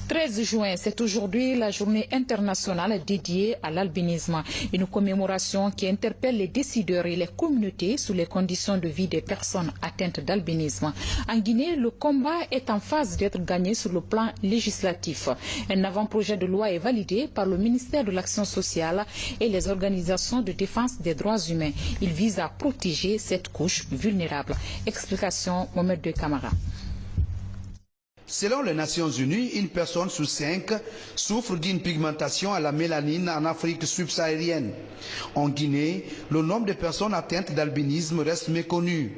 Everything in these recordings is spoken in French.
13 juin, c'est aujourd'hui la journée internationale dédiée à l'albinisme. Une commémoration qui interpelle les décideurs et les communautés sur les conditions de vie des personnes atteintes d'albinisme. En Guinée, le combat est en phase d'être gagné sur le plan législatif. Un avant-projet de loi est validé par le ministère de l'Action sociale et les organisations de défense des droits humains. Il vise à protéger cette couche vulnérable. Explication Mohamed De Camara. Selon les Nations Unies, une personne sur 5 souffre d'une pigmentation à la mélanine en Afrique subsaharienne. En Guinée, le nombre de personnes atteintes d'albinisme reste méconnu.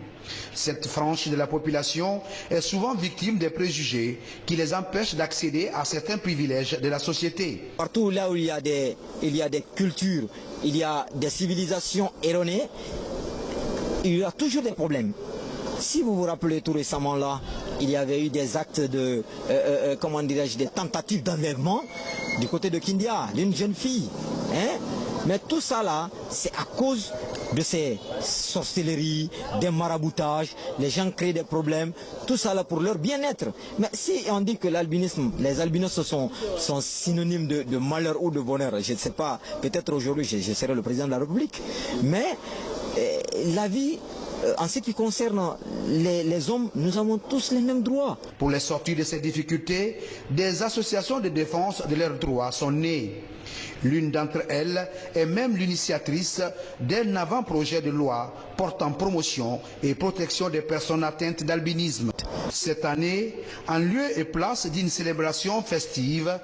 Cette frange de la population est souvent victime des préjugés qui les empêchent d'accéder à certains privilèges de la société. Partout là où il y a des cultures, il y a des civilisations erronées, il y a toujours des problèmes. Si vous vous rappelez tout récemment là, il y avait eu des actes de, des tentatives d'enlèvement du côté de Kindia, d'une jeune fille. Mais tout ça là, c'est à cause de ces sorcelleries, des maraboutages, les gens créent des problèmes, tout ça là pour leur bien-être. Mais si on dit que l'albinisme, les albinos sont synonymes de malheur ou de bonheur, je ne sais pas, peut-être aujourd'hui je serai le président de la République, mais la vie... En ce qui concerne les hommes, nous avons tous les mêmes droits. Pour les sortir de ces difficultés, des associations de défense de leurs droits sont nées. L'une d'entre elles est même l'initiatrice d'un avant-projet de loi portant promotion et protection des personnes atteintes d'albinisme. Cette année, en lieu et place d'une célébration festive,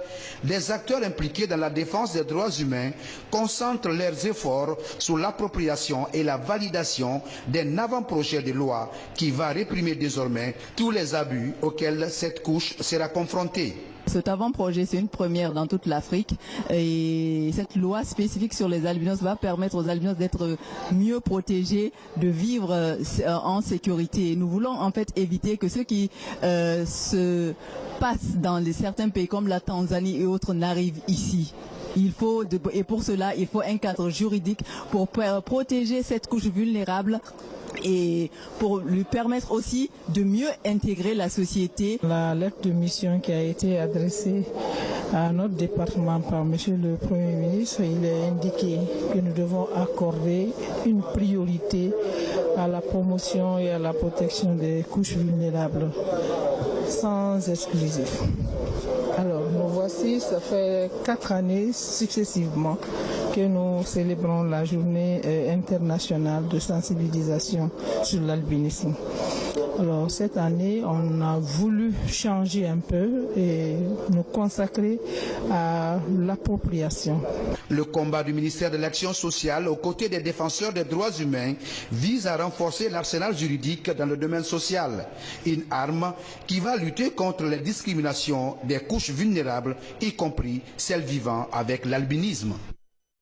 des acteurs impliqués dans la défense des droits humains concentrent leurs efforts sur l'appropriation et la validation d'un avant-projet de loi qui va réprimer désormais tous les abus auxquels cette couche sera confrontée. Cet avant-projet, c'est une première dans toute l'Afrique et cette loi spécifique sur les albinos va permettre aux albinos d'être mieux protégés, de vivre en sécurité. Nous voulons en fait éviter que ce qui se passe dans certains pays comme la Tanzanie et autres n'arrive ici. Et pour cela, il faut un cadre juridique pour protéger cette couche vulnérable et pour lui permettre aussi de mieux intégrer la société. La lettre de mission qui a été adressée à notre département par Monsieur le Premier ministre, il est indiqué que nous devons accorder une priorité à la promotion et à la protection des couches vulnérables, sans exclusif. Alors, nous voici, ça fait 4 années successivement que nous célébrons la journée internationale de sensibilisation sur l'albinisme. Alors, cette année, on a voulu changer un peu et nous consacrer à l'appropriation. Le combat du ministère de l'Action sociale aux côtés des défenseurs des droits humains vise à renforcer l'arsenal juridique dans le domaine social. Une arme qui va lutter contre les discriminations des couches vulnérables, y compris celles vivant avec l'albinisme.